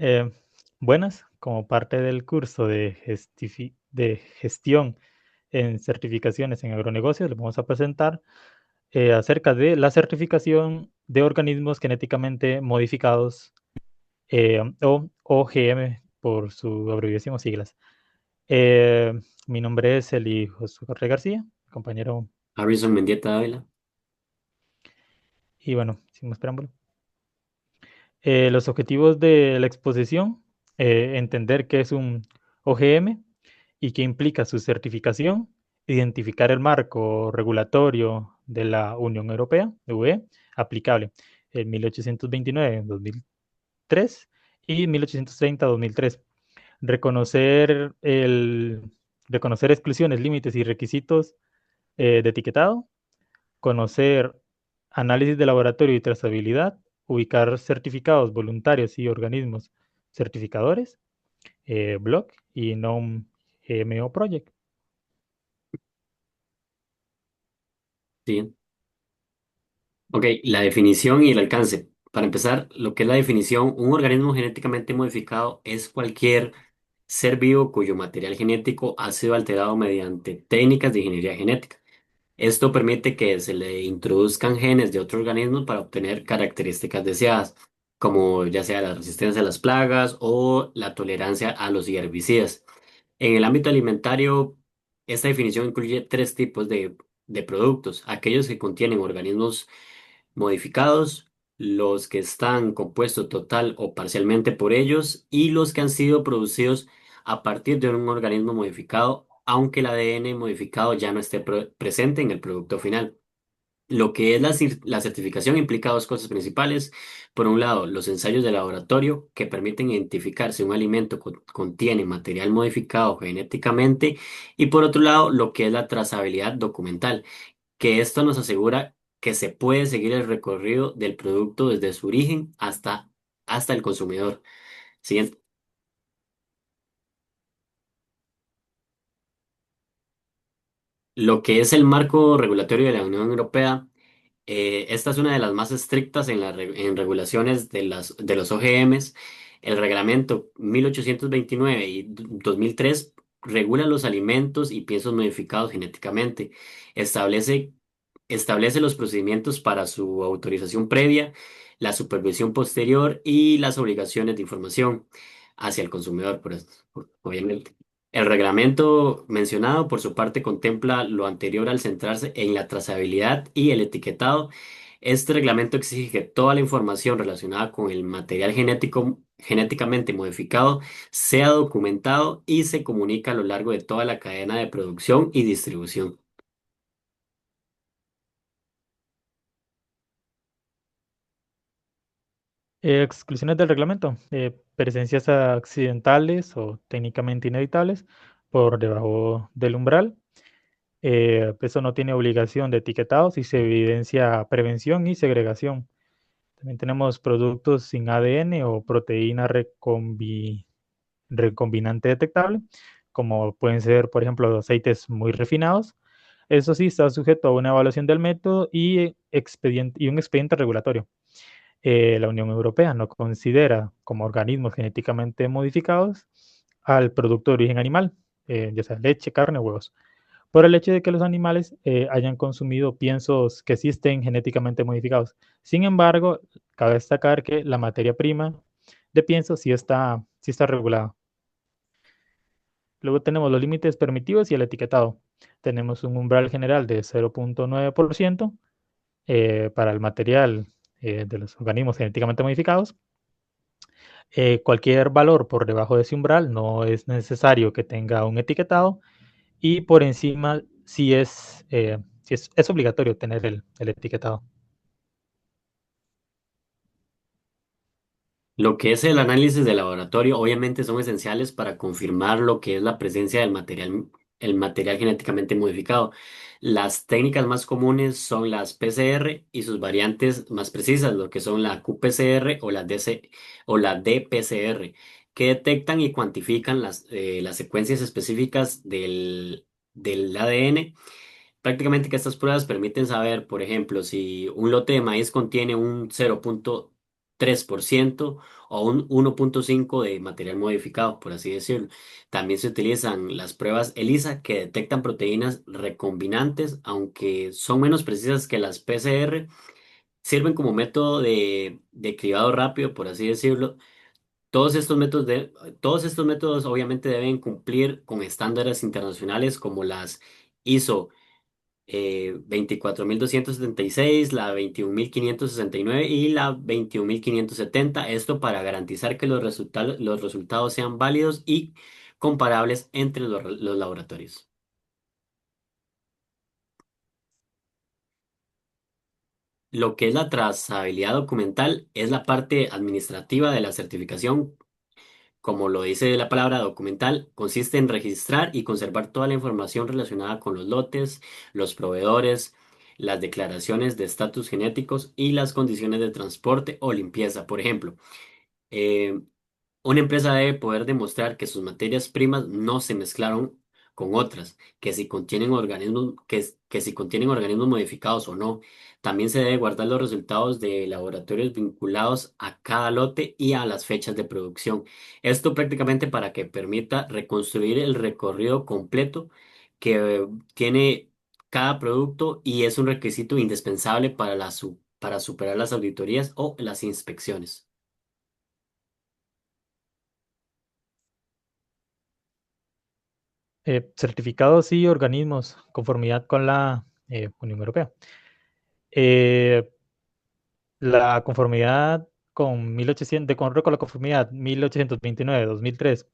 Eh, Buenas, como parte del curso de, de gestión en certificaciones en agronegocios, les vamos a presentar acerca de la certificación de organismos genéticamente modificados o OGM por su abreviación o siglas. Eh, Mi nombre es Eli Josué García, compañero, Harrison Mendieta Ávila. y bueno, sin más preámbulo. Los objetivos de la exposición, entender qué es un OGM y qué implica su certificación, identificar el marco regulatorio de la Unión Europea, UE, aplicable en 1829-2003 y 1830-2003. Reconocer, reconocer exclusiones, límites y requisitos de etiquetado, conocer análisis de laboratorio y trazabilidad, ubicar certificados voluntarios y organismos certificadores, BLOC y GNOME GMO Project. Sí. Ok, la definición y el alcance. Para empezar, lo que es la definición, un organismo genéticamente modificado es cualquier ser vivo cuyo material genético ha sido alterado mediante técnicas de ingeniería genética. Esto permite que se le introduzcan genes de otro organismo para obtener características deseadas, como ya sea la resistencia a las plagas o la tolerancia a los herbicidas. En el ámbito alimentario, esta definición incluye tres tipos de productos: aquellos que contienen organismos modificados, los que están compuestos total o parcialmente por ellos y los que han sido producidos a partir de un organismo modificado, aunque el ADN modificado ya no esté presente en el producto final. Lo que es la certificación implica dos cosas principales. Por un lado, los ensayos de laboratorio que permiten identificar si un alimento contiene material modificado genéticamente, y por otro lado, lo que es la trazabilidad documental, que esto nos asegura que se puede seguir el recorrido del producto desde su origen hasta el consumidor. Siguiente. Lo que es el marco regulatorio de la Unión Europea. Esta es una de las más estrictas en regulaciones de los OGMs. El reglamento 1829 y 2003 regula los alimentos y piensos modificados genéticamente. Establece, establece los procedimientos para su autorización previa, la supervisión posterior y las obligaciones de información hacia el consumidor, obviamente. El reglamento mencionado, por su parte, contempla lo anterior al centrarse en la trazabilidad y el etiquetado. Este reglamento exige que toda la información relacionada con el material genéticamente modificado sea documentado y se comunica a lo largo de toda la cadena de producción y distribución. Exclusiones del reglamento. Presencias accidentales o técnicamente inevitables por debajo del umbral. Eso no tiene obligación de etiquetado si se evidencia prevención y segregación. También tenemos productos sin ADN o proteína recombinante detectable, como pueden ser, por ejemplo, aceites muy refinados. Eso sí, está sujeto a una evaluación del método y, y un expediente regulatorio. La Unión Europea no considera como organismos genéticamente modificados al producto de origen animal, ya sea leche, carne o huevos, por el hecho de que los animales hayan consumido piensos que sí estén genéticamente modificados. Sin embargo, cabe destacar que la materia prima de pienso sí está regulada. Luego tenemos los límites permitidos y el etiquetado. Tenemos un umbral general de 0,9% para el material de los organismos genéticamente modificados. Cualquier valor por debajo de ese umbral no es necesario que tenga un etiquetado, y por encima es obligatorio tener el etiquetado. Lo que es el análisis de laboratorio obviamente son esenciales para confirmar lo que es la presencia el material genéticamente modificado. Las técnicas más comunes son las PCR y sus variantes más precisas, lo que son la qPCR o la dPCR, que detectan y cuantifican las secuencias específicas del ADN. Prácticamente que estas pruebas permiten saber, por ejemplo, si un lote de maíz contiene un 3% o un 1,5% de material modificado, por así decirlo. También se utilizan las pruebas ELISA que detectan proteínas recombinantes, aunque son menos precisas que las PCR, sirven como método de cribado rápido, por así decirlo. Todos estos métodos obviamente deben cumplir con estándares internacionales como las ISO 24276, la 21569 y la 21570. Esto para garantizar que los resultados sean válidos y comparables entre los laboratorios. Lo que es la trazabilidad documental es la parte administrativa de la certificación. Como lo dice la palabra documental, consiste en registrar y conservar toda la información relacionada con los lotes, los proveedores, las declaraciones de estatus genéticos y las condiciones de transporte o limpieza. Por ejemplo, eh, una empresa debe poder demostrar que sus materias primas no se mezclaron con otras, que si contienen organismos modificados o no. También se debe guardar los resultados de laboratorios vinculados a cada lote y a las fechas de producción. Esto prácticamente para que permita reconstruir el recorrido completo que tiene cada producto y es un requisito indispensable para para superar las auditorías o las inspecciones. Certificados y organismos, conformidad con la Unión Europea. Eh, la conformidad con 1800, de acuerdo con la conformidad 1829, 2003,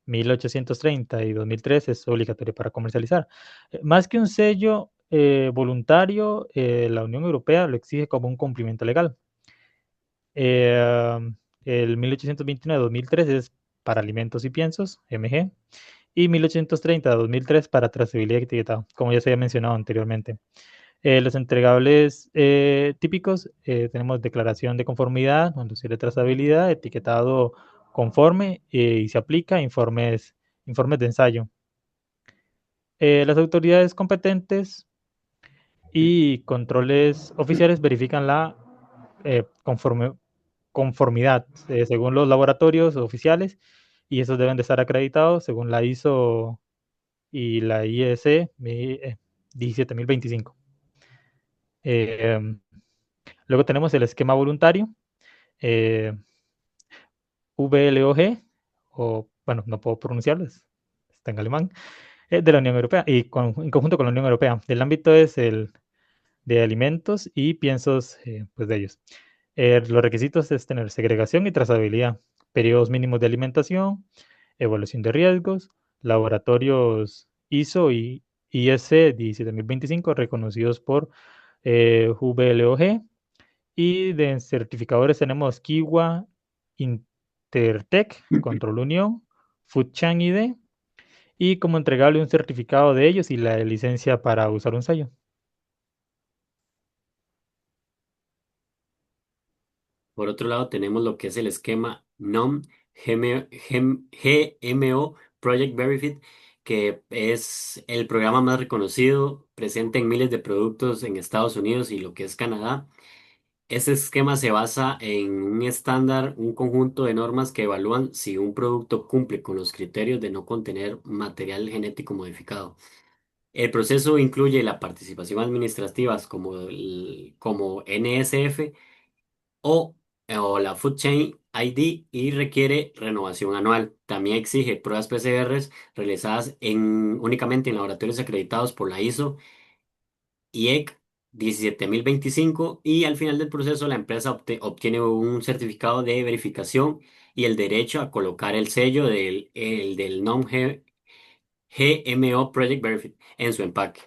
1830 y 2003 es obligatorio para comercializar. Más que un sello voluntario, la Unión Europea lo exige como un cumplimiento legal. Eh, el 1829-2003 es para alimentos y piensos, MG, y 1830-2003 para trazabilidad y etiquetado, como ya se había mencionado anteriormente. Los entregables típicos, tenemos declaración de conformidad, conducir de trazabilidad, etiquetado conforme y se aplica informes de ensayo. Las autoridades competentes y controles oficiales verifican la conformidad según los laboratorios oficiales y esos deben de estar acreditados según la ISO y la IEC 17025. Eh, Luego tenemos el esquema voluntario, eh, VLOG, o bueno, no puedo pronunciarlo, está en alemán, de la Unión Europea y en conjunto con la Unión Europea. El ámbito es el de alimentos y piensos pues de ellos. Los requisitos es tener segregación y trazabilidad, periodos mínimos de alimentación, evaluación de riesgos, laboratorios ISO y ISC 17025 reconocidos por VLOG y de certificadores tenemos Kiwa, Intertech, Control Unión, Foodchain ID y como entregable un certificado de ellos y la licencia para usar un sello. Por otro lado, tenemos lo que es el esquema NOM GMO Project Verifit, que es el programa más reconocido, presente en miles de productos en Estados Unidos y lo que es Canadá. Este esquema se basa en un estándar, un conjunto de normas que evalúan si un producto cumple con los criterios de no contener material genético modificado. El proceso incluye la participación administrativa como NSF o, o la Food Chain ID y requiere renovación anual. También exige pruebas PCRs realizadas únicamente en laboratorios acreditados por la ISO IEC 17025 y al final del proceso la empresa obtiene un certificado de verificación y el derecho a colocar el sello del GMO Project Verify en su empaque.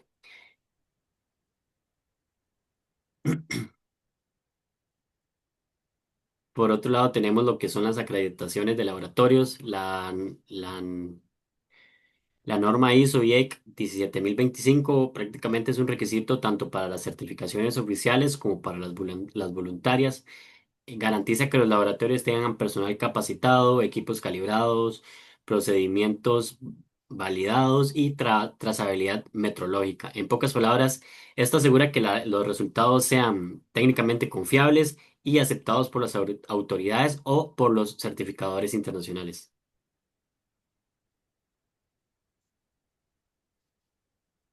Por otro lado, tenemos lo que son las acreditaciones de laboratorios, la norma ISO IEC 17025 prácticamente es un requisito tanto para las certificaciones oficiales como para las voluntarias. Garantiza que los laboratorios tengan personal capacitado, equipos calibrados, procedimientos validados y trazabilidad metrológica. En pocas palabras, esto asegura que los resultados sean técnicamente confiables y aceptados por las autoridades o por los certificadores internacionales.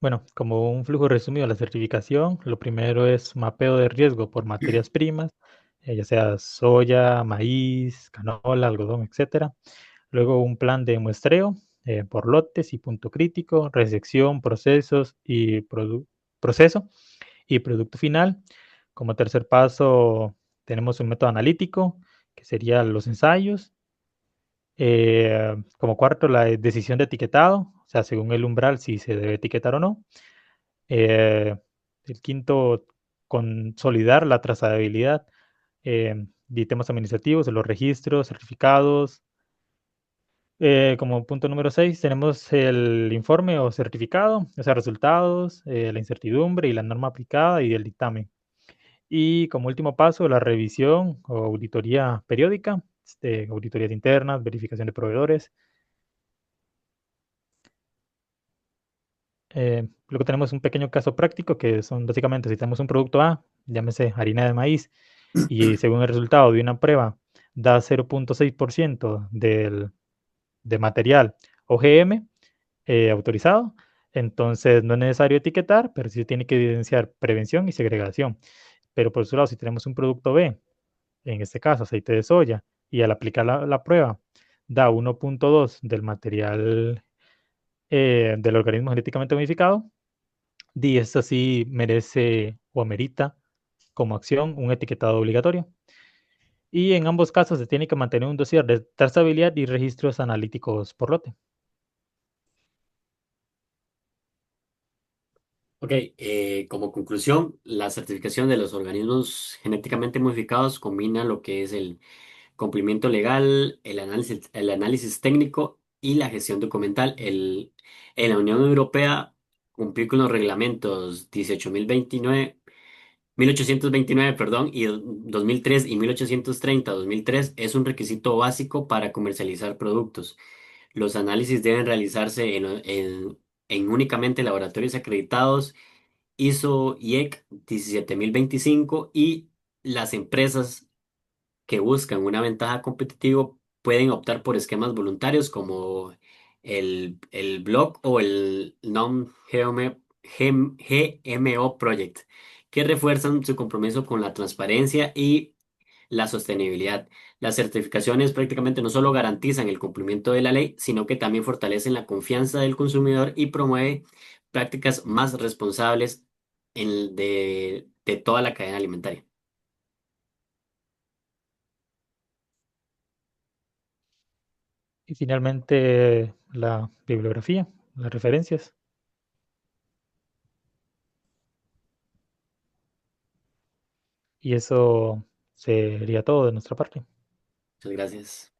Bueno, como un flujo resumido de la certificación, lo primero es mapeo de riesgo por materias primas, ya sea soya, maíz, canola, algodón, etcétera. Luego un plan de muestreo por lotes y punto crítico, resección, proceso y producto final. Como tercer paso tenemos un método analítico, que sería los ensayos. Como cuarto, la decisión de etiquetado, o sea, según el umbral, si se debe etiquetar o no. Eh, el quinto, consolidar la trazabilidad de temas administrativos, de los registros, certificados. Como punto número 6 tenemos el informe o certificado, o sea, resultados, la incertidumbre y la norma aplicada y el dictamen. Y como último paso, la revisión o auditoría periódica, auditorías internas, verificación de proveedores. Luego tenemos un pequeño caso práctico que son básicamente si tenemos un producto A, llámese harina de maíz, y según el resultado de una prueba da 0.6% de material OGM autorizado, entonces no es necesario etiquetar, pero sí tiene que evidenciar prevención y segregación. Pero por otro lado, si tenemos un producto B, en este caso aceite de soya, y al aplicar la prueba da 1.2 del material del organismo genéticamente modificado, y esto sí merece o amerita como acción un etiquetado obligatorio. Y en ambos casos se tiene que mantener un dossier de trazabilidad y registros analíticos por lote. Ok, como conclusión, la certificación de los organismos genéticamente modificados combina lo que es el cumplimiento legal, el análisis técnico y la gestión documental. En la Unión Europea, cumplir con los reglamentos 1829, perdón, y 2003 y 1830-2003 es un requisito básico para comercializar productos. Los análisis deben realizarse en únicamente laboratorios acreditados ISO IEC 17025 y las empresas que buscan una ventaja competitiva pueden optar por esquemas voluntarios como el blog o el Non-GMO Project, que refuerzan su compromiso con la transparencia y la sostenibilidad. Las certificaciones prácticamente no solo garantizan el cumplimiento de la ley, sino que también fortalecen la confianza del consumidor y promueve prácticas más responsables de toda la cadena alimentaria. Y finalmente la bibliografía, las referencias. Y eso sería todo de nuestra parte. Muchas gracias.